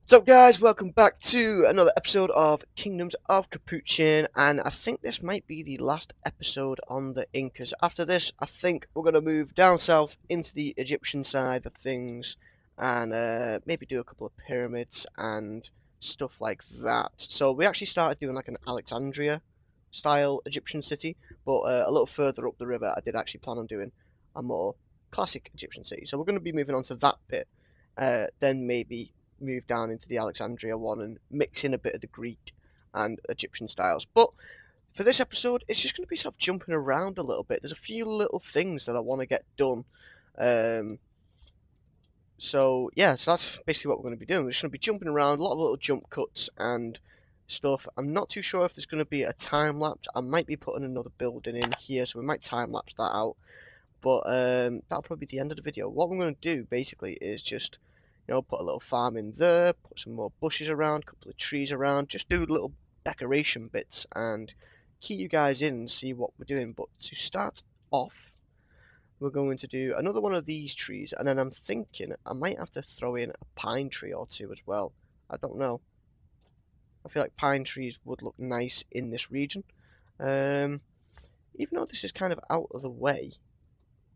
What's up, guys? Welcome back to another episode of Kingdoms of Capuchin, and I think this might be the last episode on the Incas. After this, I think we're going to move down south into the Egyptian side of things, and maybe do a couple of pyramids and stuff like that. So we actually started doing like an Alexandria-style Egyptian city, but a little further up the river, I did actually plan on doing a more classic Egyptian city. So we're going to be moving on to that bit, then maybe move down into the Alexandria one and mix in a bit of the Greek and Egyptian styles. But for this episode, it's just going to be sort of jumping around a little bit. There's a few little things that I want to get done. So that's basically what we're going to be doing. We're just going to be jumping around, a lot of little jump cuts and stuff. I'm not too sure if there's going to be a time lapse. I might be putting another building in here, so we might time lapse that out. But that'll probably be the end of the video. What we're going to do basically is just, put a little farm in there, put some more bushes around, a couple of trees around, just do little decoration bits and keep you guys in and see what we're doing. But to start off, we're going to do another one of these trees, and then I'm thinking I might have to throw in a pine tree or two as well. I don't know. I feel like pine trees would look nice in this region. Even though this is kind of out of the way,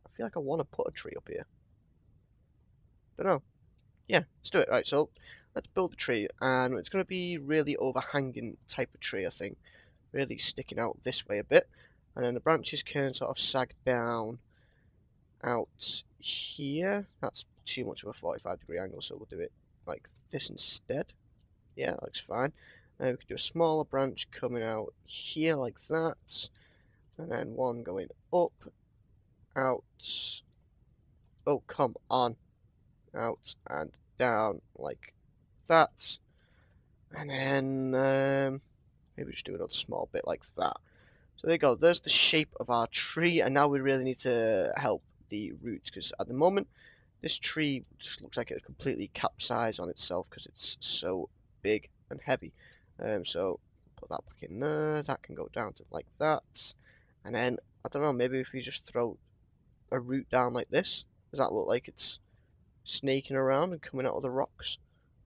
I feel like I want to put a tree up here. Don't know. Yeah, let's do it. Right, so let's build the tree, and it's going to be really overhanging type of tree, I think. Really sticking out this way a bit, and then the branches can sort of sag down out here. That's too much of a 45-degree angle, so we'll do it like this instead. Yeah, that looks fine. We could do a smaller branch coming out here like that, and then one going up, out. Oh, come on. Out and down like that, and then maybe just do another small bit like that. So there you go, there's the shape of our tree, and now we really need to help the roots, because at the moment this tree just looks like it would completely capsize on itself because it's so big and heavy. So put that back in there, that can go down to like that, and then I don't know, maybe if we just throw a root down like this, does that look like it's snaking around and coming out of the rocks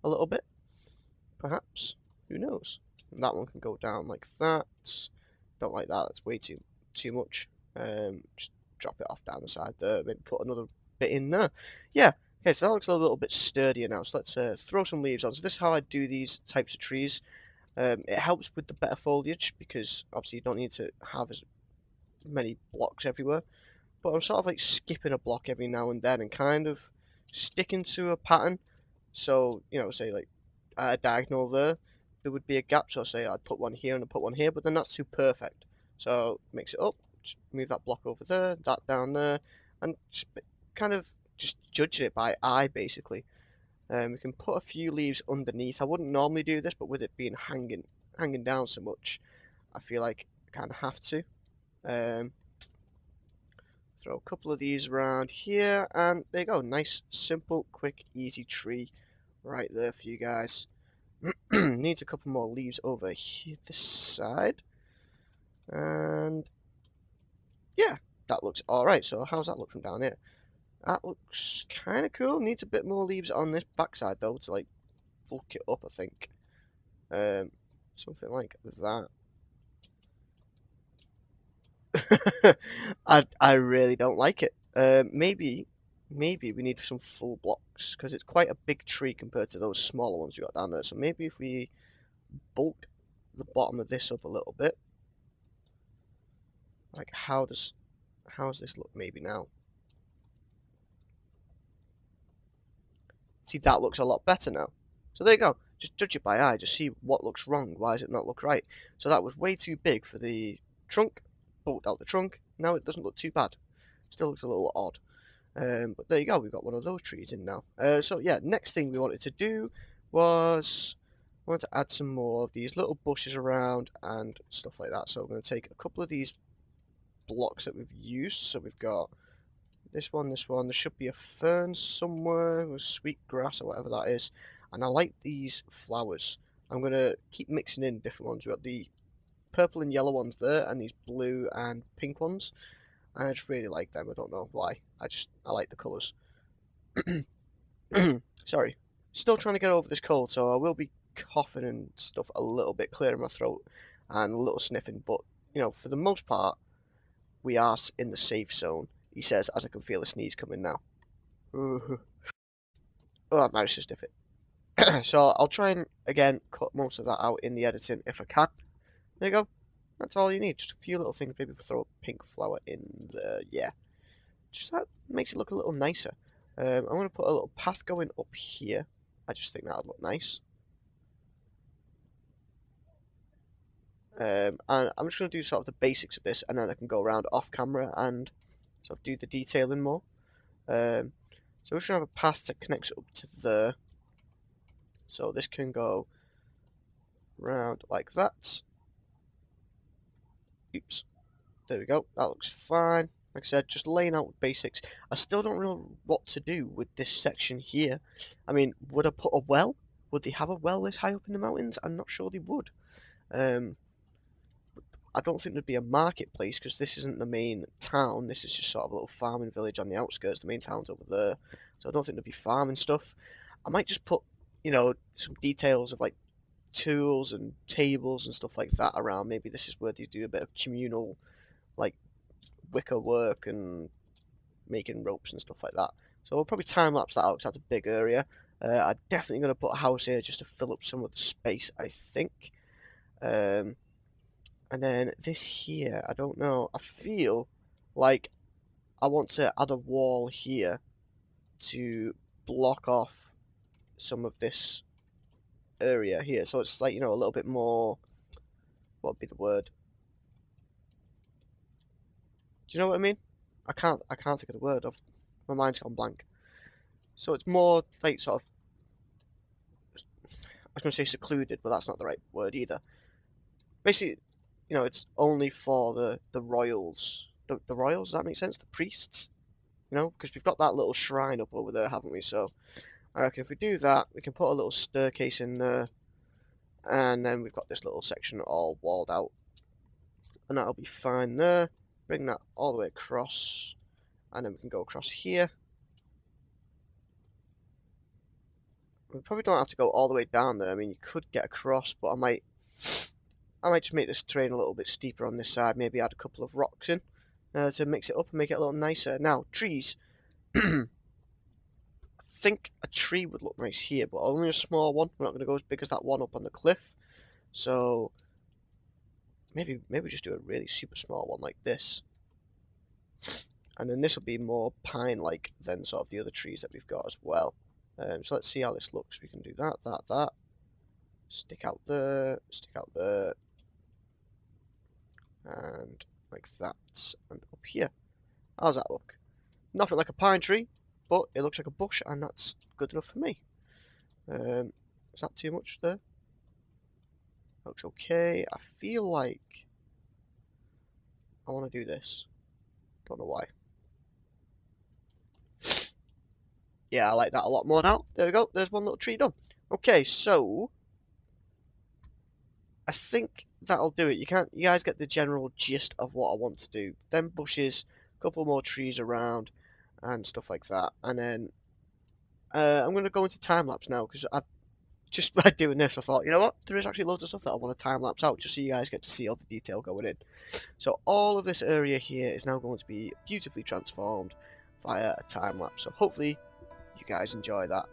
a little bit? Perhaps. Who knows? And that one can go down like that. Don't like that. That's way too much. Just drop it off down the side there. Maybe put another bit in there. Yeah. Okay, so that looks a little bit sturdier now. So let's throw some leaves on. So this is how I do these types of trees. It helps with the better foliage because obviously you don't need to have as many blocks everywhere. But I'm sort of like skipping a block every now and then and kind of sticking to a pattern. So, say like a diagonal there would be a gap. So say I'd put one here and I'd put one here, but then that's too perfect. So mix it up, just move that block over there, that down there, and just kind of just judging it by eye basically. We can put a few leaves underneath. I wouldn't normally do this, but with it being hanging down so much, I feel like I kind of have to. Throw a couple of these around here, and there you go. Nice, simple, quick, easy tree right there for you guys. Needs a couple more leaves over here, this side. And yeah, that looks alright. So how's that look from down here? That looks kind of cool. Needs a bit more leaves on this backside though to like bulk it up, I think. Something like that. I really don't like it. Maybe we need some full blocks because it's quite a big tree compared to those smaller ones we got down there. So maybe if we bulk the bottom of this up a little bit, like how's this look maybe now? See, that looks a lot better now. So there you go. Just judge it by eye. Just see what looks wrong. Why does it not look right? So that was way too big for the trunk. Bulked out the trunk. Now it doesn't look too bad. Still looks a little odd. But there you go, we've got one of those trees in now. So yeah, next thing we wanted to do was I wanted to add some more of these little bushes around and stuff like that. So I'm going to take a couple of these blocks that we've used. So we've got this one, this one. There should be a fern somewhere with sweet grass or whatever that is. And I like these flowers. I'm going to keep mixing in different ones. We've got the purple and yellow ones there, and these blue and pink ones. I just really like them. I don't know why. I like the colours. Sorry. Still trying to get over this cold, so I will be coughing and stuff a little bit, clearing my throat and a little sniffing. But, you know, for the most part, we are in the safe zone, he says, as I can feel a sneeze coming now. Oh, I managed to sniff it. So I'll try and, again, cut most of that out in the editing if I can. There you go. That's all you need. Just a few little things. Maybe throw a pink flower in there. Yeah. Just that makes it look a little nicer. I'm going to put a little path going up here. I just think that would look nice. And I'm just going to do sort of the basics of this, and then I can go around off camera and sort of do the detailing more. So we're just going to have a path that connects up to there. So this can go round like that. Oops. There we go. That looks fine. Like I said, just laying out basics. I still don't know what to do with this section here. I mean, would I put a well? Would they have a well this high up in the mountains? I'm not sure they would. I don't think there'd be a marketplace because this isn't the main town. This is just sort of a little farming village on the outskirts. The main town's over there. So I don't think there'd be farming stuff. I might just put, you know, some details of like tools and tables and stuff like that around. Maybe this is where they do a bit of communal, like, wicker work and making ropes and stuff like that. So we'll probably time lapse that out because that's a big area. I'm definitely going to put a house here just to fill up some of the space, I think. And then this here, I don't know. I feel like I want to add a wall here to block off some of this area here. So it's like, you know, a little bit more, what would be the word? Do you know what I mean? I can't think of the word. My mind's gone blank. So it's more like sort of, I was going to say secluded, but that's not the right word either. Basically, you know, it's only for the royals. The royals, does that make sense? The priests? You know, because we've got that little shrine up over there, haven't we? So I reckon if we do that, we can put a little staircase in there, and then we've got this little section all walled out, and that'll be fine there. Bring that all the way across, and then we can go across here. We probably don't have to go all the way down there. I mean, you could get across, but I might just make this terrain a little bit steeper on this side. Maybe add a couple of rocks in to mix it up and make it a little nicer. Now, trees. I think a tree would look nice here, but only a small one. We're not going to go as big as that one up on the cliff. So maybe just do a really super small one like this. And then this will be more pine-like than sort of the other trees that we've got as well. So let's see how this looks. We can do that. Stick out there, and like that, and up here. How's that look? Nothing like a pine tree, but it looks like a bush, and that's good enough for me. Is that too much there? Looks okay. I feel like I want to do this. Don't know why. Yeah, I like that a lot more now. There we go. There's one little tree done. Okay, so I think that'll do it. You guys get the general gist of what I want to do. Then bushes, a couple more trees around, and stuff like that. And then I'm going to go into time lapse now because I've just by doing this, I thought, you know what? There is actually loads of stuff that I want to time lapse out just so you guys get to see all the detail going in. So all of this area here is now going to be beautifully transformed via a time lapse. So hopefully you guys enjoy that.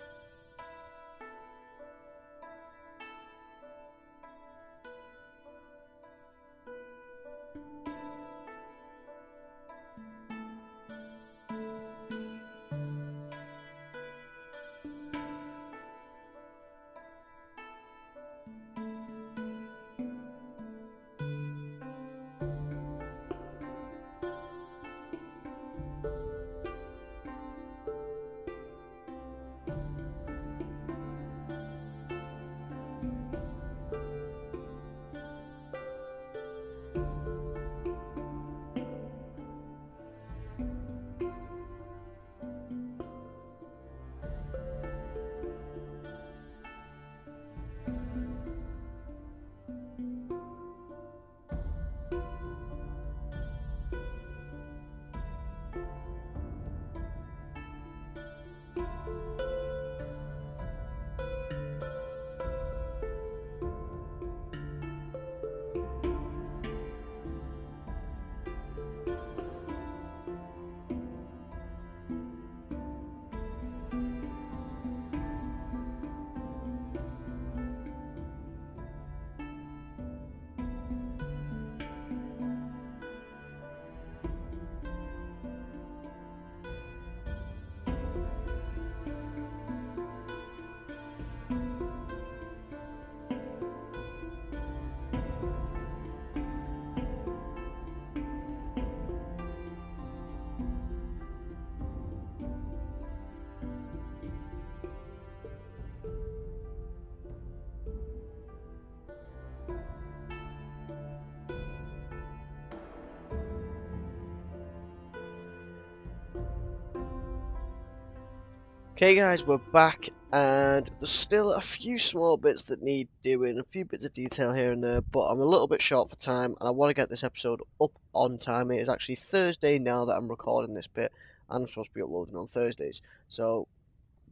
Okay guys, we're back, and there's still a few small bits that need doing, a few bits of detail here and there, but I'm a little bit short for time, and I want to get this episode up on time. It is actually Thursday now that I'm recording this bit, and I'm supposed to be uploading on Thursdays. So,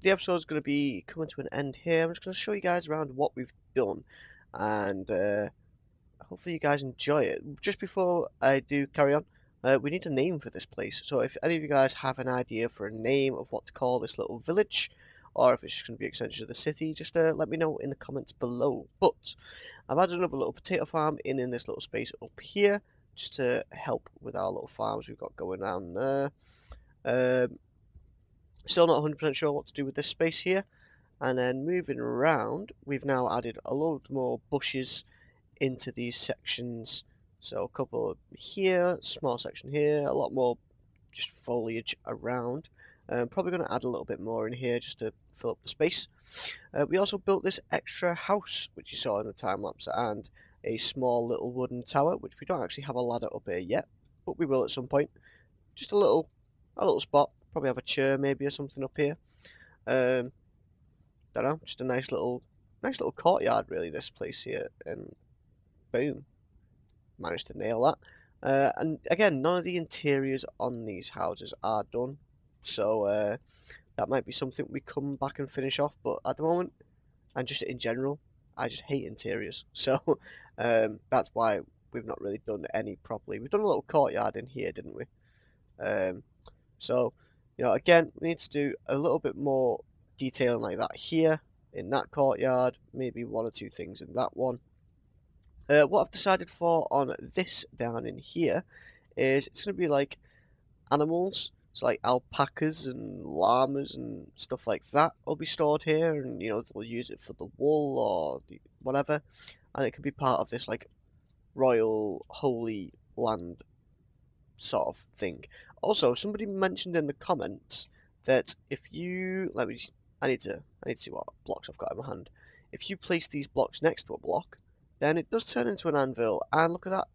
the episode's going to be coming to an end here. I'm just going to show you guys around what we've done, and hopefully you guys enjoy it. Just before I do carry on, we need a name for this place. So if any of you guys have an idea for a name of what to call this little village, or if it's just going to be an extension of the city, just let me know in the comments below. But I've added another little potato farm in this little space up here, just to help with our little farms we've got going on there. Still not 100% sure what to do with this space here. And then moving around, we've now added a load more bushes into these sections. So a couple here, small section here, a lot more just foliage around. Probably going to add a little bit more in here just to fill up the space. We also built this extra house, which you saw in the time lapse, and a small little wooden tower, which we don't actually have a ladder up here yet, but we will at some point. Just a little spot. Probably have a chair maybe or something up here. Don't know, just a nice little courtyard really. This place here, and boom, managed to nail that. And again, none of the interiors on these houses are done, so that might be something we come back and finish off. But at the moment, and just in general, I just hate interiors, so that's why we've not really done any properly. We've done a little courtyard in here, didn't we? So, again, we need to do a little bit more detailing like that here, in that courtyard, maybe one or two things in that one. What I've decided for on this down in here is it's going to be like animals. So like alpacas and llamas and stuff like that will be stored here, and they'll use it for the wool or whatever, and it can be part of this like royal holy land sort of thing. Also, somebody mentioned in the comments that if you I need to see what blocks I've got in my hand. If you place these blocks next to a block, then it does turn into an anvil, and look at that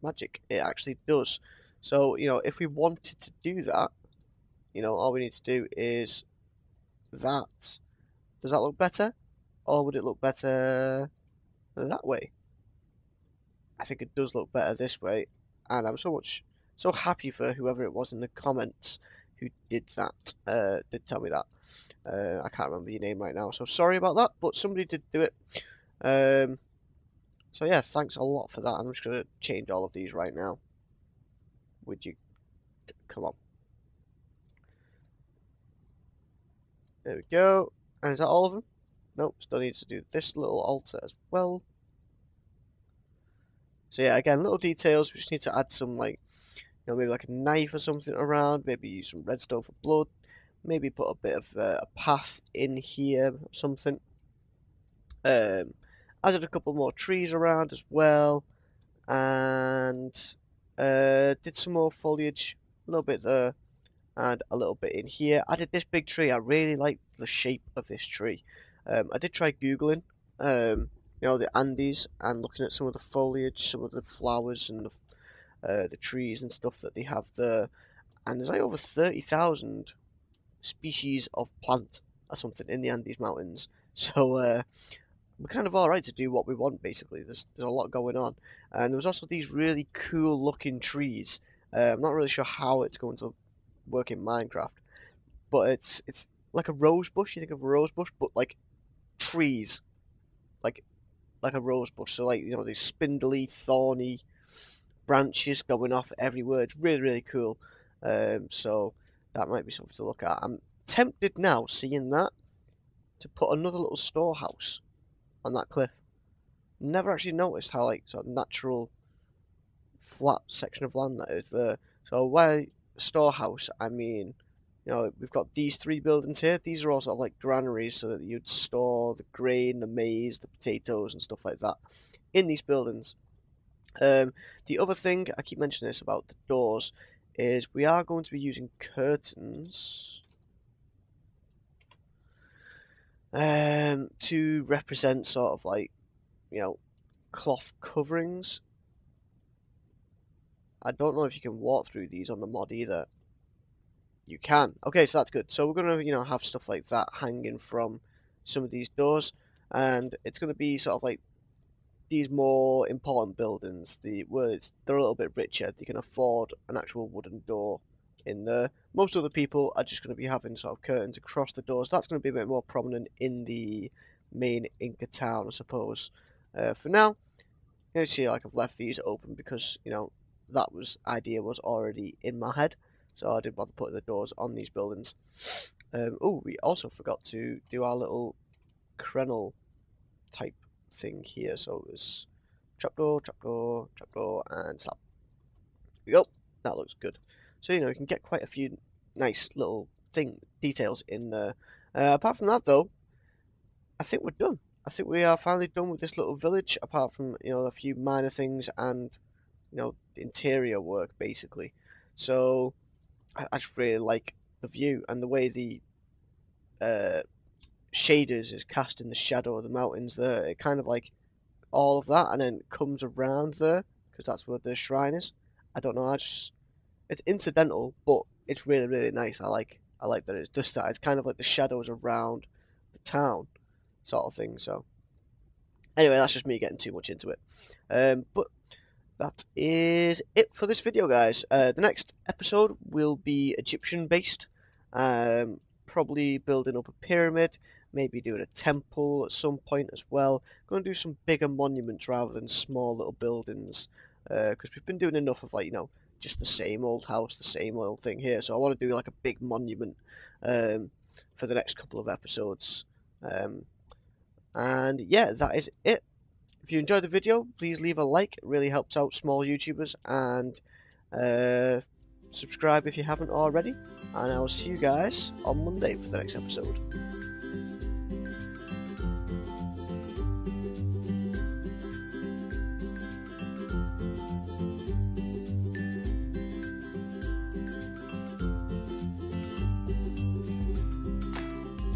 magic, it actually does. So, if we wanted to do that, all we need to do is that. Does that look better? Or would it look better that way? I think it does look better this way, and I'm so happy for whoever it was in the comments who did that, did tell me that. I can't remember your name right now, so sorry about that, but somebody did do it. So yeah, thanks a lot for that. I'm just going to change all of these right now. Would you come on? There we go. And is that all of them? Nope, still needs to do this little altar as well. So yeah, again, little details. We just need to add some maybe like a knife or something around. Maybe use some redstone for blood. Maybe put a bit of a path in here or something. Added a couple more trees around as well, and did some more foliage, a little bit there, and a little bit in here. I did this big tree. I really like the shape of this tree. I did try googling, the Andes, and looking at some of the foliage, some of the flowers, and the trees and stuff that they have there. And there's like over 30,000 species of plant or something in the Andes Mountains. So we're kind of alright to do what we want, basically. There's a lot going on. And there was also these really cool looking trees. I'm not really sure how it's going to work in Minecraft, but it's like a rose bush. You think of a rose bush, but like trees, like a rose bush. So like these spindly, thorny branches going off everywhere. It's really, really cool. So that might be something to look at. I'm tempted now, seeing that, to put another little storehouse on that cliff. Never actually noticed how sort of natural flat section of land that is there. So by storehouse, I mean, we've got these three buildings here. These are all sort of like granaries, so that you'd store the grain, the maize, the potatoes, and stuff like that in these buildings. The other thing, I keep mentioning this about the doors, is we are going to be using curtains to represent sort of like, cloth coverings. I don't know if you can walk through these on the mod either. You can. Okay, so that's good. So we're gonna, have stuff like that hanging from some of these doors, and it's gonna be sort of like these more important buildings, they're a little bit richer, they can afford an actual wooden door in there. Most other people are just going to be having sort of curtains across the doors. That's going to be a bit more prominent in the main Inca town, I suppose. For now, you see, like I've left these open because that idea was already in my head, so I didn't bother putting the doors on these buildings. Oh, we also forgot to do our little crenel type thing here. So it's trapdoor, trapdoor, trapdoor, and slab. There we go. That looks good. So you can get quite a few nice little details in there. Apart from that, though, I think we're done. I think we are finally done with this little village. Apart from a few minor things and interior work basically. So I just really like the view and the way the shaders is casting the shadow of the mountains there. It kind of like all of that and then comes around there because that's where the shrine is. I don't know. It's incidental, but it's really really nice. I like that it's just that. It's kind of like the shadows around the town, sort of thing. So anyway, that's just me getting too much into it. But that is it for this video, guys. The next episode will be Egyptian based. Probably building up a pyramid, maybe doing a temple at some point as well. Going to do some bigger monuments rather than small little buildings, because we've been doing enough of just the same old house, the same old thing here. So I want to do like a big monument for the next couple of episodes. And yeah, that is it. If you enjoyed the video, please leave a like. It really helps out small YouTubers, and subscribe if you haven't already. And I will see you guys on Monday for the next episode.